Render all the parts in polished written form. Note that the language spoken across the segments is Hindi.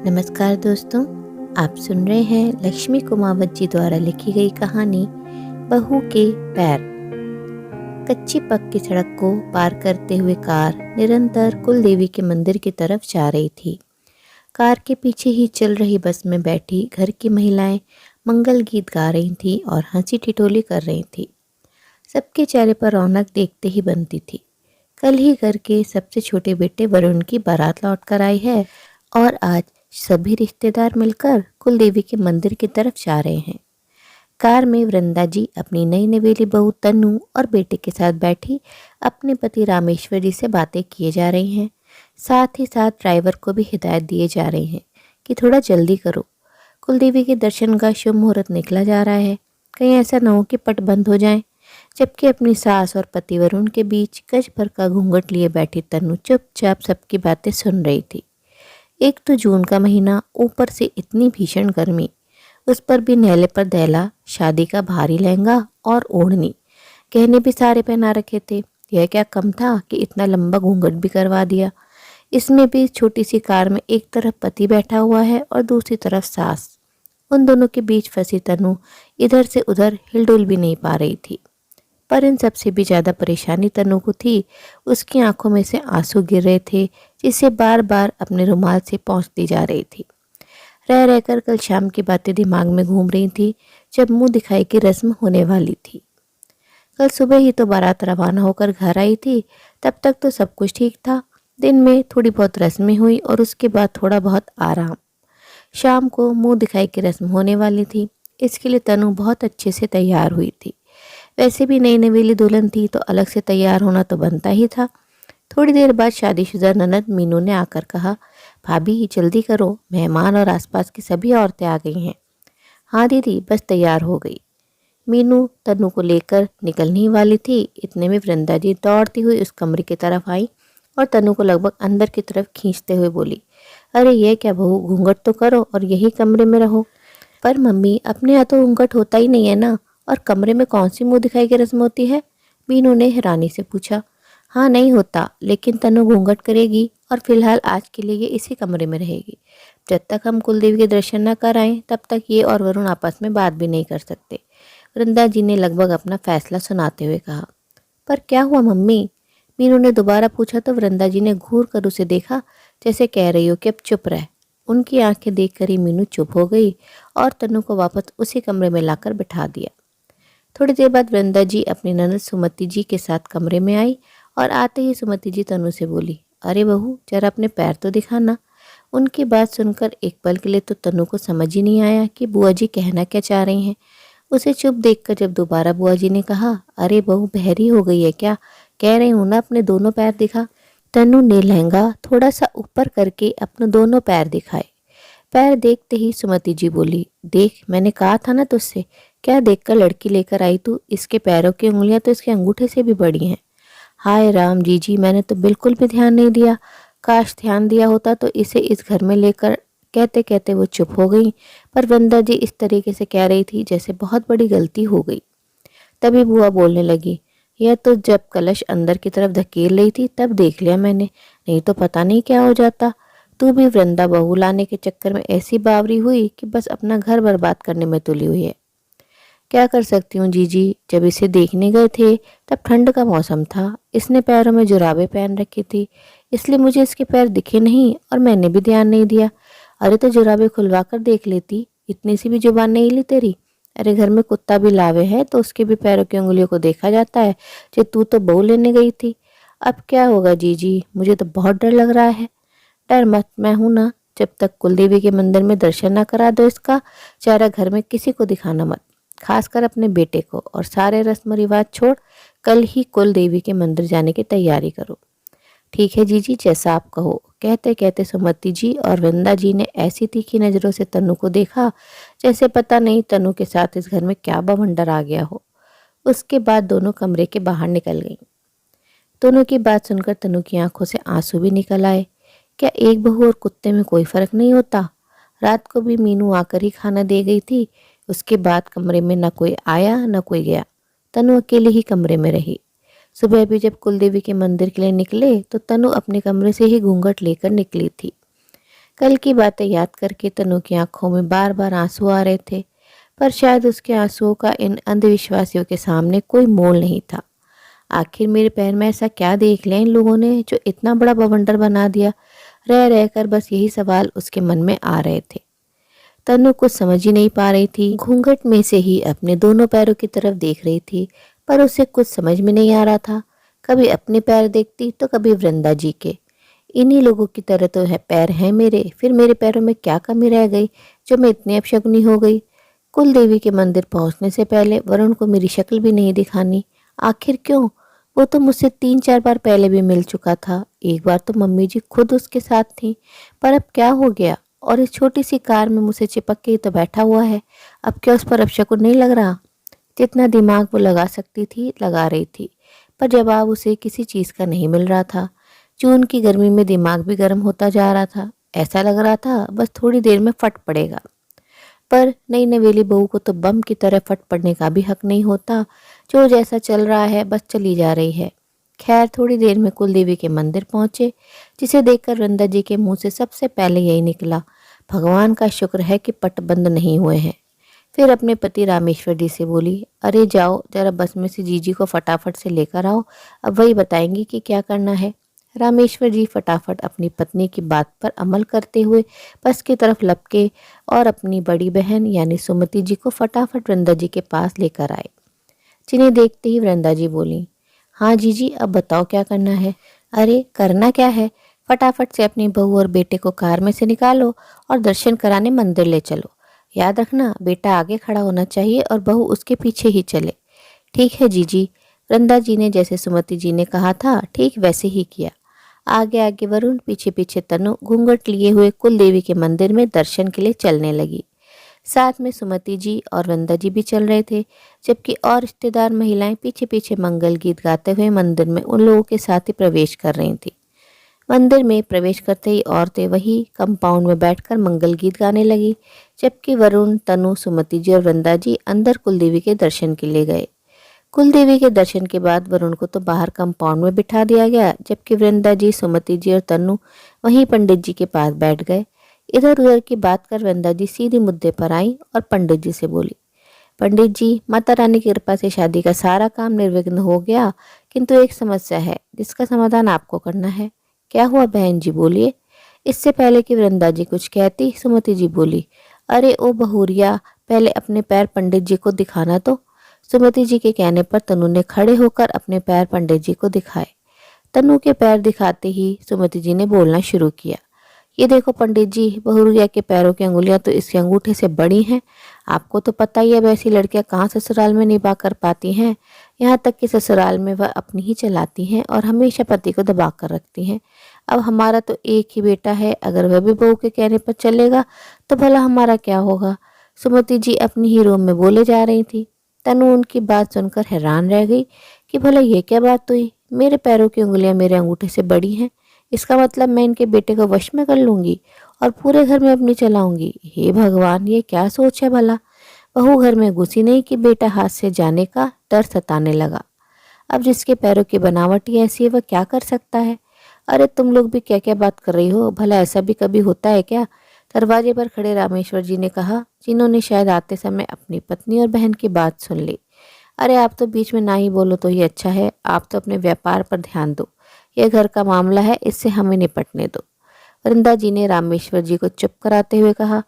नमस्कार दोस्तों, आप सुन रहे हैं लक्ष्मी कुमावत जी द्वारा लिखी गई कहानी बहू के पैर। कच्ची पक्की सड़क को पार करते हुए कार निरंतर कुल देवी के मंदिर की तरफ जा रही थी। कार के पीछे ही चल रही बस में बैठी घर की महिलाएं मंगल गीत गा रही थीं और हंसी ठिठोली कर रही थीं। सबके चेहरे पर रौनक देखते ही बनती थी। कल ही घर के सबसे छोटे बेटे वरुण की बारात लौट कर आई है और आज सभी रिश्तेदार मिलकर कुल देवी के मंदिर की तरफ जा रहे हैं। कार में वृंदा जी अपनी नई नवेली बहू तन्नू और बेटे के साथ बैठी अपने पति रामेश्वर जी से बातें किए जा रही हैं। साथ ही साथ ड्राइवर को भी हिदायत दिए जा रही हैं कि थोड़ा जल्दी करो, कुलदेवी के दर्शन का शुभ मुहूर्त निकला जा रहा है, कहीं ऐसा न हो कि पट बंद हो जाए। जबकि अपनी सास और पति वरुण के बीच गज भर का घूंघट लिए बैठी तन्नू चुपचाप सबकी बातें सुन रही थी। एक तो जून का महीना, ऊपर से इतनी भीषण गर्मी, उस पर भी नेले पर दैला, शादी का भारी लहंगा और ओढ़नी, गहने भी सारे पहना रखे थे। यह क्या कम था कि इतना लंबा घूंघट भी करवा दिया। इसमें भी छोटी सी कार में एक तरफ पति बैठा हुआ है और दूसरी तरफ सास। उन दोनों के बीच फंसी तन्नू इधर से उधर हिलडुल भी नहीं पा रही थी। पर इन सबसे भी ज़्यादा परेशानी तन्नू को थी। उसकी आंखों में से आंसू गिर रहे थे, जिसे बार बार अपने रुमाल से पोंछती जा रही थी। रह रहकर कल शाम की बातें दिमाग में घूम रही थी, जब मुंह दिखाई की रस्म होने वाली थी। कल सुबह ही तो बारात रवाना होकर घर आई थी, तब तक तो सब कुछ ठीक था। दिन में थोड़ी बहुत रस्में हुई और उसके बाद थोड़ा बहुत आराम। शाम को मुंह दिखाई की रस्म होने वाली थी। इसके लिए तन्नू बहुत अच्छे से तैयार हुई थी। वैसे भी नई नवेली दुल्हन थी तो अलग से तैयार होना तो बनता ही था। थोड़ी देर बाद शादीशुदा ननद मीनू ने आकर कहा, भाभी जल्दी करो, मेहमान और आसपास की सभी औरतें आ गई हैं। हाँ दीदी, बस तैयार हो गई। मीनू तन्नू को लेकर निकलने ही वाली थी, इतने में वृंदा जी दौड़ती हुई उस कमरे की तरफ आई और तन्नू को लगभग अंदर की तरफ खींचते हुए बोली, अरे ये क्या बहू, घूंघट तो करो और यही कमरे में रहो। पर मम्मी, अपने यहाँ तो घूंघट होता ही नहीं है ना, और कमरे में कौन सी मुंह दिखाई की रस्म होती है? मीनू ने हैरानी से पूछा। हाँ नहीं होता, लेकिन तनु घूंघट करेगी और फिलहाल आज के लिए ये इसी कमरे में रहेगी। जब तक हम कुलदेवी के दर्शन न कर आएं, तब तक ये और वरुण आपस में बात भी नहीं कर सकते। वृंदा जी ने लगभग अपना फैसला सुनाते हुए कहा। पर क्या हुआ मम्मी? मीनू ने दोबारा पूछा तो वृंदा जी ने घूर कर उसे देखा, जैसे कह रही हो कि अब चुप रह। उनकी आंखें देखकर ही मीनू चुप हो गई और तनु को वापस उसी कमरे में लाकर बिठा दिया। थोड़ी देर बाद वृंदा जी अपनी ननद सुमति जी के साथ कमरे में आई और आते ही सुमति जी तनु से बोली, अरे बहू, जरा अपने पैर तो दिखाना। उनकी बात सुनकर एक पल के लिए तो तनु को समझ ही नहीं आया कि बुआ जी कहना क्या चाह रही हैं। उसे चुप देखकर जब दोबारा बुआ जी ने कहा, अरे बहू, बहरी हो गई है क्या? कह रही हूँ ना, अपने दोनों पैर दिखा। तनु ने लहंगा थोड़ा सा ऊपर करके अपने दोनों पैर दिखाए। पैर देखते ही सुमति जी बोली, देख, मैंने कहा था ना तुझसे, क्या देखकर लड़की लेकर आई तू? इसके पैरों की उंगलियां तो इसके अंगूठे से भी बड़ी हैं। हाय राम जी, मैंने तो बिल्कुल भी ध्यान नहीं दिया। काश ध्यान दिया होता तो इसे इस घर में लेकर। कहते कहते वो चुप हो गई, पर वृंदा जी इस तरीके से कह रही थी जैसे बहुत बड़ी गलती हो गई। तभी बुआ बोलने लगी, यह तो जब कलश अंदर की तरफ धकेल रही थी तब देख लिया मैंने, नहीं तो पता नहीं क्या हो जाता। तू भी वृंदा बहू लाने के चक्कर में ऐसी बावरी हुई कि बस अपना घर बर्बाद करने में तुली हुई है। क्या कर सकती हूँ जीजी, जब इसे देखने गए थे तब ठंड का मौसम था। इसने पैरों में जुराबें पहन रखी थी, इसलिए मुझे इसके पैर दिखे नहीं और मैंने भी ध्यान नहीं दिया। अरे तो जुराबें खुलवा कर देख लेती, इतनी सी भी जुबान नहीं ली तेरी? अरे घर में कुत्ता भी लावे है तो उसके भी पैरों की उंगलियों को देखा जाता है। जो तू तो बहू लेने गई थी। अब क्या होगा जीजी, मुझे तो बहुत डर लग रहा है। डर मत, मैं हूं ना। जब तक कुलदेवी के मंदिर में दर्शन ना करा दो इसका चेहरा घर में किसी को दिखाना मत, खासकर अपने बेटे को। और सारे रस्म रिवाज छोड़ कल ही कुल देवी के मंदिर जाने की तैयारी करो। ठीक है जीजी, जैसा आप कहो। कहते कहते सुमति जी और वृंदा जी ने ऐसी तीखी नजरों से तनु को देखा जैसे पता नहीं तनु के साथ इस घर में क्या बवंडर आ गया हो। उसके बाद दोनों कमरे के बाहर निकल गईं। दोनों की बात सुनकर तनु की आंखों से आंसू भी निकल आए। क्या एक बहू और कुत्ते में कोई फर्क नहीं होता? रात को भी मीनू आकर ही खाना दे गई थी। उसके बाद कमरे में न कोई आया न कोई गया। तनु अकेली ही कमरे में रही। सुबह भी जब कुलदेवी के मंदिर के लिए निकले तो तनु अपने कमरे से ही घूंघट लेकर निकली थी। कल की बातें याद करके तनु की आंखों में बार बार आंसू आ रहे थे, पर शायद उसके आंसुओं का इन अंधविश्वासियों के सामने कोई मोल नहीं था। आखिर मेरे पैर में ऐसा क्या देख लिया इन लोगों ने जो इतना बड़ा बवंडर बना दिया? रह रहकर बस यही सवाल उसके मन में आ रहे थे। तनु कुछ समझ ही नहीं पा रही थी, घूंघट में से ही अपने दोनों पैरों की तरफ देख रही थी, पर उसे कुछ समझ में नहीं आ रहा था। कभी अपने पैर देखती तो कभी वृंदा जी के। इन्हीं लोगों की तरह तो है पैर हैं मेरे, फिर मेरे पैरों में क्या कमी रह गई जो मैं इतनी अपशगुनी हो गई? कुल देवी के मंदिर पहुंचने से पहले वरुण को मेरी शक्ल भी नहीं दिखानी। आखिर क्यों? वो तो मुझसे 3-4 बार पहले भी मिल चुका था। एक बार तो मम्मी जी खुद उसके साथ थी, पर अब क्या हो गया? और इस छोटी सी कार में मुझसे चिपक के ही तो बैठा हुआ है। अब क्या उस पर अपशकुन नहीं लग रहा? जितना दिमाग वो लगा सकती थी लगा रही थी, पर जवाब उसे किसी चीज़ का नहीं मिल रहा था। जून की गर्मी में दिमाग भी गर्म होता जा रहा था। ऐसा लग रहा था बस थोड़ी देर में फट पड़ेगा। पर नई नवेली बहू को तो बम की तरह फट पड़ने का भी हक नहीं होता। जो जैसा चल रहा है बस चली जा रही है। खैर थोड़ी देर में कुलदेवी के मंदिर पहुंचे, जिसे देखकर वृंदा जी के मुंह से सबसे पहले यही निकला, भगवान का शुक्र है कि पट बंद नहीं हुए हैं। फिर अपने पति रामेश्वर जी से बोली, अरे जाओ जरा बस में से जीजी को फटाफट से लेकर आओ, अब वही बताएंगी कि क्या करना है। रामेश्वर जी फटाफट अपनी पत्नी की बात पर अमल करते हुए बस की तरफ लपके और अपनी बड़ी बहन यानी सुमति जी को फटाफट वृंदा जी के पास लेकर आए। जिन्हें देखते ही वृंदा जी बोली, हाँ जीजी अब बताओ क्या करना है? अरे करना क्या है, फटाफट से अपनी बहू और बेटे को कार में से निकालो और दर्शन कराने मंदिर ले चलो। याद रखना बेटा आगे खड़ा होना चाहिए और बहू उसके पीछे ही चले। ठीक है जीजी। वृंदा जी ने जैसे सुमति जी ने कहा था ठीक वैसे ही किया। आगे आगे वरुण, पीछे पीछे तनु घूंघट लिए हुए कुल देवी के मंदिर में दर्शन के लिए चलने लगी। साथ में सुमति जी और वृंदा जी भी चल रहे थे, जबकि और रिश्तेदार महिलाएं पीछे पीछे मंगल गीत गाते हुए मंदिर में उन लोगों के साथ ही प्रवेश कर रही थी। मंदिर में प्रवेश करते ही औरतें वही कंपाउंड में बैठकर मंगल गीत गाने लगी, जबकि वरुण, तनु, सुमति जी और वृंदा जी अंदर कुलदेवी के दर्शन के लिए गए। कुलदेवी के दर्शन के बाद वरुण को तो बाहर कंपाउंड में बिठा दिया गया, जबकि वृंदा जी, सुमति जी और तनु वहीं पंडित जी के पास बैठ गए। इधर उधर की बात कर वृंदा जी सीधे मुद्दे पर आई और पंडित जी से बोली, पंडित जी माता रानी की कृपा से शादी का सारा काम निर्विघ्न हो गया, किंतु एक समस्या है जिसका समाधान आपको करना है। क्या हुआ बहन जी, बोलिए। इससे पहले कि वृंदा जी कुछ कहती, सुमति जी बोली, अरे ओ बहुरिया, पहले अपने पैर पंडित जी को दिखाना तो। सुमति जी के कहने पर तनु ने खड़े होकर अपने पैर पंडित जी को दिखाए। तनु के पैर दिखाते ही सुमति जी ने बोलना शुरू किया, ये देखो पंडित जी, बहुरिया के पैरों की अंगुलियां तो इसके अंगूठे से बड़ी हैं। आपको तो पता ही है वैसी लड़कियां कहाँ ससुराल में निभा कर पाती हैं। यहाँ तक कि ससुराल में वह अपनी ही चलाती हैं और हमेशा पति को दबा कर रखती हैं। अब हमारा तो एक ही बेटा है, अगर वह भी बहू के कहने पर चलेगा तो भला हमारा क्या होगा? सुमति जी अपनी ही रूम में बोले जा रही थी। तनु उनकी बात सुनकर हैरान रह गई कि भला ये क्या बात हुई? मेरे पैरों की उंगलियां मेरे अंगूठे से बड़ी हैं, इसका मतलब मैं इनके बेटे को वश में कर लूंगी और पूरे घर में अपनी चलाऊंगी। हे भगवान, ये क्या सोच है भला? बहू घर में घुसी नहीं कि बेटा हाथ से जाने का डर सताने लगा। अब जिसके पैरों की बनावट ही ऐसी है वह क्या कर सकता है? अरे तुम लोग भी क्या क्या बात कर रही हो, भला ऐसा भी कभी होता है क्या? दरवाजे पर खड़े रामेश्वर जी ने कहा, जिन्होंने शायद आते समय अपनी पत्नी और बहन की बात सुन ली। अरे आप तो बीच में ना ही बोलो तो ही अच्छा है, आप तो अपने व्यापार पर ध्यान दो। यह घर का मामला है, इससे हमें निपटने दो। वृंदा जी ने रामेश्वर जी को चुप कराते हुए कहा।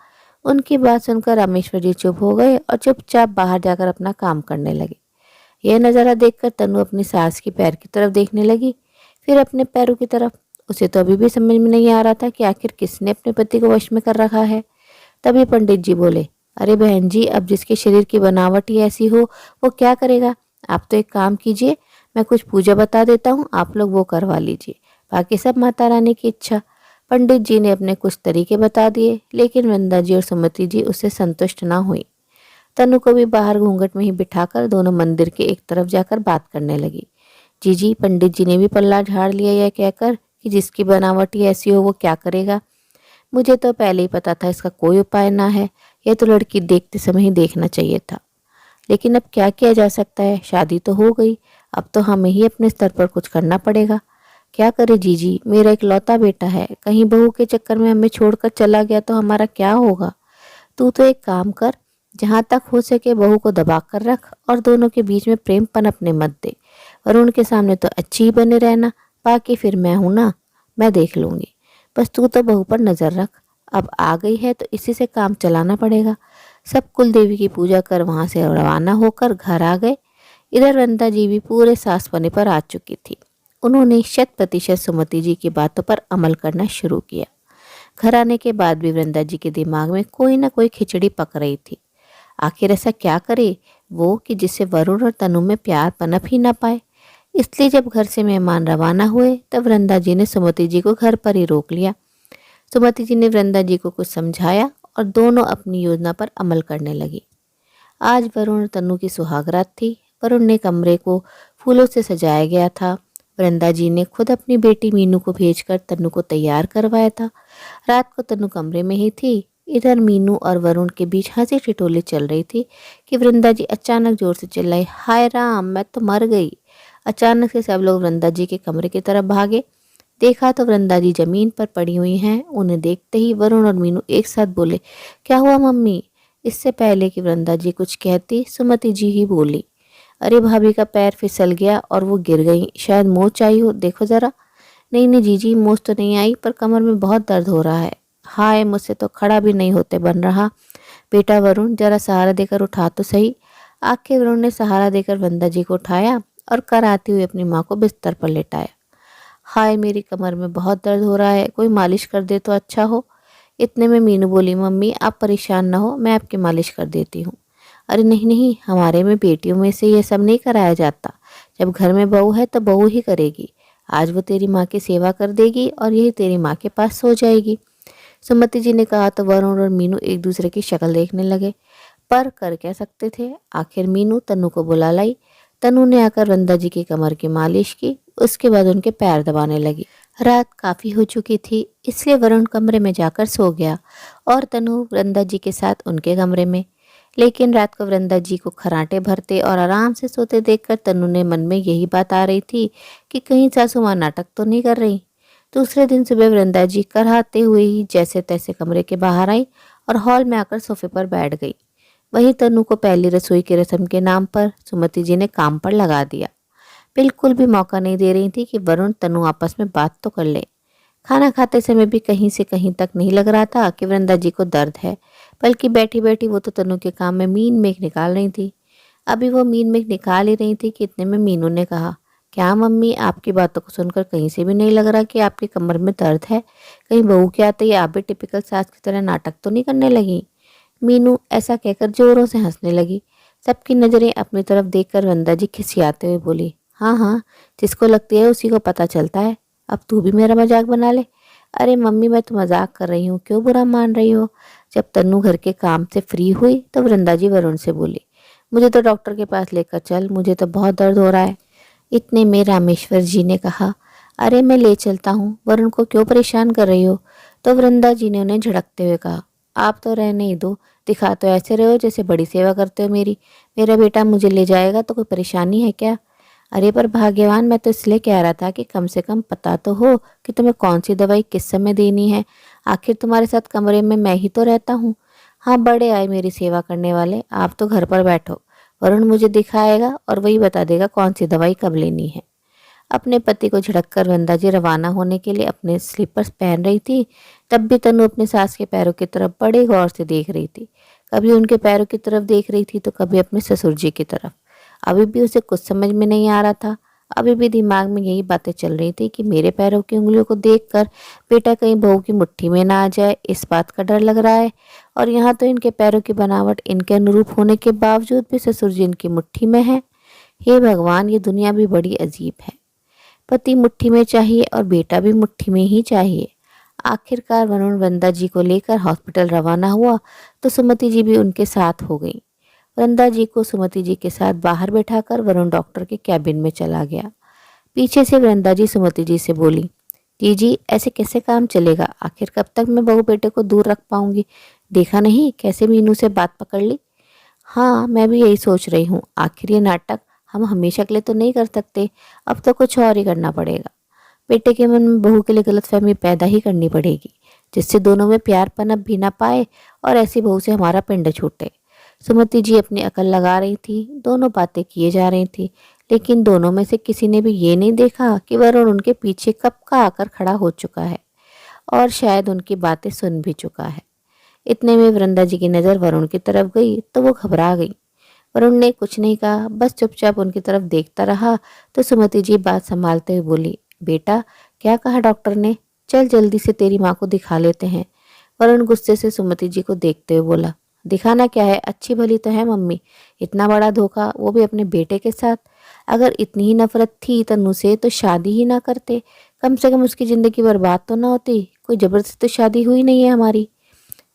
उनकी बात सुनकर रामेश्वर जी चुप हो गए और चुपचाप बाहर जाकर अपना काम करने लगे। यह नज़ारा देखकर तनु अपनी सास की पैर की तरफ देखने लगी, फिर अपने पैरों की तरफ। उसे तो अभी भी समझ में नहीं आ रहा था कि आखिर किसने अपने पति को वश में कर रखा है। तभी पंडित जी बोले, अरे बहन जी, अब जिसके शरीर की बनावट ही ऐसी हो वो क्या करेगा? आप तो एक काम कीजिए, मैं कुछ पूजा बता देता हूँ, आप लोग वो करवा लीजिए, बाकी सब माता रानी की इच्छा। पंडित जी ने अपने कुछ तरीके बता दिए, लेकिन वृंदा जी और सुमति जी उससे संतुष्ट ना हुई। तनु को भी बाहर घूंघट में ही बिठाकर दोनों मंदिर के एक तरफ जाकर बात करने लगी। जी पंडित जी ने भी पल्ला झाड़ लिया यह कहकर कि जिसकी बनावट ही ऐसी हो वो क्या करेगा। मुझे तो पहले ही पता था इसका कोई उपाय ना है, यह तो लड़की देखते समय ही देखना चाहिए था। लेकिन अब क्या किया जा सकता है, शादी तो हो गई, अब तो हमें ही अपने स्तर पर कुछ करना पड़ेगा। क्या करे जीजी, मेरा इकलौता बेटा है, कहीं बहू के चक्कर में हमें छोड़कर चला गया तो हमारा क्या होगा। तू तो एक काम कर, जहाँ तक हो सके बहू को दबा कर रख और दोनों के बीच में प्रेम पनपने मत दे। वरुण के सामने तो अच्छी ही बने रहना, बाकी फिर मैं हूं ना, मैं देख लूंगी। बस तू तो बहू पर नजर रख। अब आ गई है तो इसी से काम चलाना पड़ेगा। सब कुल देवी की पूजा कर वहां से रवाना होकर घर आ गए। इधर वृंदा जी भी पूरे सासपने पर आ चुकी थी। उन्होंने 100% सुमति जी की बातों पर अमल करना शुरू किया। घर आने के बाद भी वृंदा जी के दिमाग में कोई ना कोई खिचड़ी पक रही थी। आखिर ऐसा क्या करे वो कि जिससे वरुण और तनु में प्यार पनप ही ना पाए। इसलिए जब घर से मेहमान रवाना हुए तब वृंदा जी ने सुमति जी को घर पर ही रोक लिया। सुमति जी ने वृंदा जी को कुछ समझाया और दोनों अपनी योजना पर अमल करने लगी। आज वरुण और तनु की सुहागरात थी। वरुण ने कमरे को फूलों से सजाया गया था। वृंदा जी ने खुद अपनी बेटी मीनू को भेजकर तनु को तैयार करवाया था। रात को तनु कमरे में ही थी। इधर मीनू और वरुण के बीच हंसी ठिठोली चल रही थी कि वृंदा जी अचानक जोर से चिल्लाई, हाय राम, मैं तो मर गई। अचानक से सब लोग वृंदा जी के कमरे की तरफ भागे। देखा तो वृंदा जी जमीन पर पड़ी हुई हैं। उन्हें देखते ही वरुण और मीनू एक साथ बोले, क्या हुआ मम्मी। इससे पहले कि वृंदा जी कुछ कहती सुमति जी ही बोली, अरे भाभी का पैर फिसल गया और वो गिर गई, शायद मोच आई हो, देखो जरा। नहीं नहीं जीजी, मोच तो नहीं आई, पर कमर में बहुत दर्द हो रहा है। हाय, मुझसे तो खड़ा भी नहीं होते बन रहा। बेटा वरुण, जरा सहारा देकर उठा तो सही। आखिर वरुण ने सहारा देकर वृंदा जी को उठाया और कराती हुई अपनी माँ को बिस्तर पर लेटाया। हाय, मेरी कमर में बहुत दर्द हो रहा है, कोई मालिश कर दे तो अच्छा हो। इतने में मीनू बोली, मम्मी आप परेशान ना हो, मैं आपकी मालिश कर देती हूँ। अरे नहीं नहीं, हमारे में बेटियों में से ये सब नहीं कराया जाता। जब घर में बहू है तो बहू ही करेगी। आज वो तेरी माँ की सेवा कर देगी और यही तेरी माँ के पास सो जाएगी। सुमति जी ने कहा तो वरुण और मीनू एक दूसरे की शक्ल देखने लगे, पर कर क्या सकते थे। आखिर मीनू तनु को बुला लाई। तनु ने आकर वृंदा जी की कमर की मालिश की। उसके बाद उनके पैर दबाने लगी। रात काफ़ी हो चुकी थी, इसलिए वरुण कमरे में जाकर सो गया और तनु वृंदा जी के साथ उनके कमरे में। लेकिन रात को वृंदा जी को खर्राटे भरते और आराम से सोते देखकर तनु ने मन में यही बात आ रही थी कि कहीं सासू माँ नाटक तो नहीं कर रही। दूसरे दिन सुबह वृंदा जी कराहते हुए ही जैसे तैसे कमरे के बाहर आई और हॉल में आकर सोफे पर बैठ गई। वहीं तनु को पहली रसोई की रस्म के नाम पर सुमति जी ने काम पर लगा दिया। बिल्कुल भी मौका नहीं दे रही थी कि वरुण तनु आपस में बात तो कर ले। खाना खाते समय भी कहीं से कहीं तक नहीं लग रहा था कि वृंदा जी को दर्द है, बल्कि बैठी बैठी वो तो तनु के काम में मीन मेघ निकाल रही थी। अभी वो मीन मेघ निकाल ही रही थी कि इतने में मीनू ने कहा, क्या मम्मी, आपकी बातों को सुनकर कहीं से भी नहीं लग रहा कि आपकी कमर में दर्द है। कहीं बहू के आते ही आप भी टिपिकल सास की तरह नाटक तो नहीं करने लगी। मीनू ऐसा कहकर जोरों से हंसने लगी। सबकी नज़रें अपनी तरफ देखकर वृंदा जी खिसियाते हुए बोली, हाँ हाँ, जिसको लगती है उसी को पता चलता है। अब तू भी मेरा मजाक बना ले। अरे मम्मी, मैं तो मजाक कर रही हूँ, क्यों बुरा मान रही हो। जब तन्नू घर के काम से फ्री हुई तो वृंदा जी वरुण से बोली, मुझे तो डॉक्टर के पास लेकर चल, मुझे तो बहुत दर्द हो रहा है। इतने में रामेश्वर जी ने कहा, अरे मैं ले चलता हूँ, वरुण को क्यों परेशान कर रही हो। तो वृंदा जी ने उन्हें झड़कते हुए कहा, आप तो रहने ही दो, दिखा तो ऐसे रहे हो जैसे बड़ी सेवा करते हो मेरी। मेरा बेटा मुझे ले जाएगा तो कोई परेशानी है क्या। अरे पर भाग्यवान, मैं तो इसलिए कह रहा था कि कम से कम पता तो हो कि तुम्हें कौन सी दवाई किस समय देनी है। आखिर तुम्हारे साथ कमरे में मैं ही तो रहता हूँ। हाँ, बड़े आए मेरी सेवा करने वाले, आप तो घर पर बैठो। वरुण मुझे दिखाएगा और वही बता देगा कौन सी दवाई कब लेनी है। अपने पति को झिड़ककर वृंदा जी रवाना होने के लिए अपने स्लीपर्स पहन रही थी। तब भी तनु अपने सास के पैरों की तरफ बड़े गौर से देख रही थी। कभी उनके पैरों की तरफ देख रही थी तो कभी अपने ससुर जी की तरफ। अभी भी उसे कुछ समझ में नहीं आ रहा था। अभी भी दिमाग में यही बातें चल रही थी कि मेरे पैरों की उंगलियों को देखकर बेटा कहीं बहू की मुट्ठी में ना आ जाए, इस बात का डर लग रहा है। और यहाँ तो इनके पैरों की बनावट इनके अनुरूप होने के बावजूद भी ससुर जी इनकी मुट्ठी में है। हे भगवान, ये दुनिया भी बड़ी अजीब है। पति मुट्ठी में चाहिए और बेटा भी मुट्ठी में ही चाहिए। आखिरकार वरुण वृंदा जी को लेकर हॉस्पिटल रवाना हुआ तो सुमति जी भी उनके साथ हो गई। वृंदा जी को सुमति जी के साथ बाहर बैठाकर वरुण डॉक्टर के कैबिन में चला गया। पीछे से वृंदा जी सुमति जी से बोली, जी ऐसे कैसे काम चलेगा। आखिर कब तक मैं बहू बेटे को दूर रख पाऊंगी। देखा नहीं कैसे मीनू से बात पकड़ ली। हाँ, मैं भी यही सोच रही हूँ। आखिर ये नाटक हम हमेशा के लिए तो नहीं कर सकते, अब तो कुछ और ही करना पड़ेगा। बेटे के मन में बहू के लिए गलतफहमी पैदा ही करनी पड़ेगी, जिससे दोनों में प्यार पनप भी ना पाए और ऐसी बहू से हमारा पिंड छूटे। सुमति जी अपनी अकल लगा रही थी, दोनों बातें किए जा रही थी, लेकिन दोनों में से किसी ने भी ये नहीं देखा कि वरुण उनके पीछे कब का आकर खड़ा हो चुका है और शायद उनकी बातें सुन भी चुका है। इतने में वृंदा जी की नज़र वरुण की तरफ गई तो वो घबरा गई। वरुण ने कुछ नहीं कहा, बस चुपचाप उनकी तरफ देखता रहा। तो सुमति जी बात संभालते हुए बोली, बेटा क्या कहा डॉक्टर ने? चल जल्दी से तेरी माँ को दिखा लेते हैं। वरुण गुस्से से सुमति जी को देखते हुए बोला, दिखाना क्या है, अच्छी भली तो है मम्मी, इतना बड़ा धोखा, वो भी अपने बेटे के साथ। अगर इतनी ही नफरत थी तन्नू से तो शादी ही ना करते, कम से कम उसकी ज़िंदगी बर्बाद तो ना होती। कोई ज़बरदस्ती तो शादी हुई नहीं है हमारी।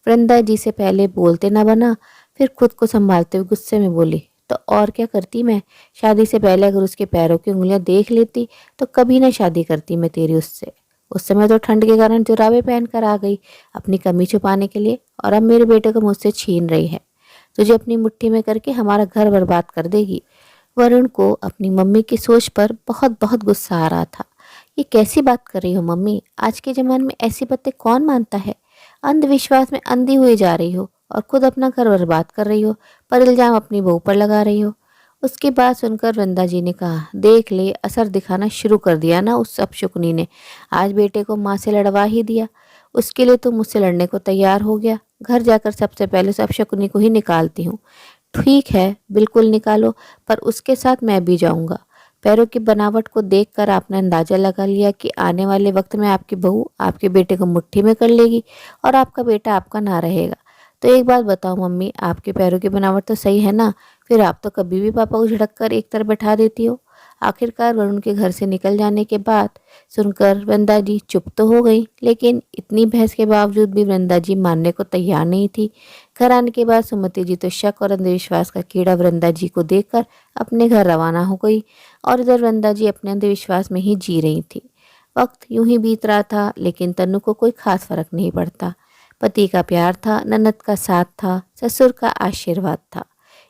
वृंदा जी से पहले बोलते ना बना, फिर खुद को संभालते हुए गुस्से में बोली, तो और क्या करती मैं? शादी से पहले अगर उसके पैरों की उंगलियां देख लेती तो कभी ना शादी करती मैं तेरी उससे। उस समय तो ठंड के कारण जुराबे पहन कर आ गई अपनी कमी छुपाने के लिए, और अब मेरे बेटे को मुझसे छीन रही है। तुझे अपनी मुट्ठी में करके हमारा घर बर्बाद कर देगी। वरुण को अपनी मम्मी की सोच पर बहुत बहुत गुस्सा आ रहा था। ये कैसी बात कर रही हो मम्मी? आज के ज़माने में ऐसी बातें कौन मानता है? अंधविश्वास में अंधी हुई जा रही हो और खुद अपना घर बर्बाद कर रही हो, पर इल्जाम अपनी बहू पर लगा रही हो। उसकी बात सुनकर वृंदा जी ने कहा, देख ले, असर दिखाना शुरू कर दिया ना उस अपशकुनी ने। आज बेटे को माँ से लड़वा ही दिया। उसके लिए तो मुझसे लड़ने को तैयार हो गया। घर जाकर सबसे पहले उस अपशकुनी को ही निकालती हूँ। ठीक है, बिल्कुल निकालो, पर उसके साथ मैं भी जाऊंगा। पैरों की बनावट को देखकर आपने अंदाजा लगा लिया कि आने वाले वक्त में आपकी बहू आपके बेटे को मुट्ठी में कर लेगी और आपका बेटा आपका ना रहेगा। तो एक बात बताओ मम्मी, आपके पैरों की बनावट तो सही है ना? फिर आप तो कभी भी पापा को झड़क कर एक तरफ बैठा देती हो। आखिरकार वरुण के घर से निकल जाने के बाद सुनकर वृंदा जी चुप तो हो गई, लेकिन इतनी बहस के बावजूद भी वृंदा जी मानने को तैयार नहीं थी। घर आने के बाद सुमति जी तो शक और अंधविश्वास का कीड़ा वृंदा जी को देखकर अपने घर रवाना हो गई, और इधर वृंदा जी अपने अंधविश्वास में ही जी रही थी। वक्त यूं ही बीत रहा था, लेकिन तन्नू को कोई खास फर्क नहीं पड़ता। पति का प्यार था, ननद का साथ था, ससुर का आशीर्वाद था,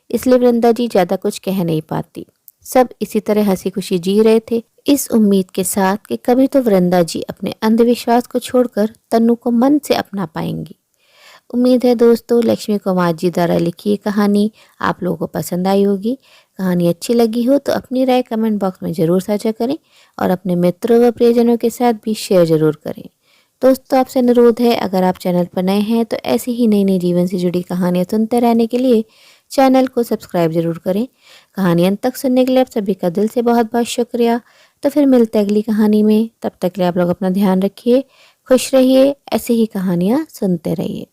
इसलिए वृंदा जी ज्यादा कुछ कह नहीं पाती। सब इसी तरह हंसी खुशी जी रहे थे, इस उम्मीद के साथ कि कभी तो वृंदा जी अपने अंधविश्वास को छोड़कर तन्नू को मन से अपना पाएंगी। उम्मीद है दोस्तों लक्ष्मी कुमार जी द्वारा लिखी ये कहानी आप लोगों को पसंद आई होगी। कहानी अच्छी लगी हो तो अपनी राय कमेंट बॉक्स में ज़रूर साझा करें और अपने मित्रों व प्रियजनों के साथ भी शेयर ज़रूर करें। दोस्तों आपसे अनुरोध है, अगर आप चैनल पर नए हैं तो ऐसी ही नई नई जीवन से जुड़ी कहानियाँ सुनते रहने के लिए चैनल को सब्सक्राइब जरूर करें। कहानी अंत तक सुनने के लिए आप सभी का दिल से बहुत बहुत शुक्रिया। तो फिर मिलते हैं अगली कहानी में, तब तक के लिए आप लोग अपना ध्यान रखिए, खुश रहिए, ऐसे ही कहानियाँ सुनते रहिए।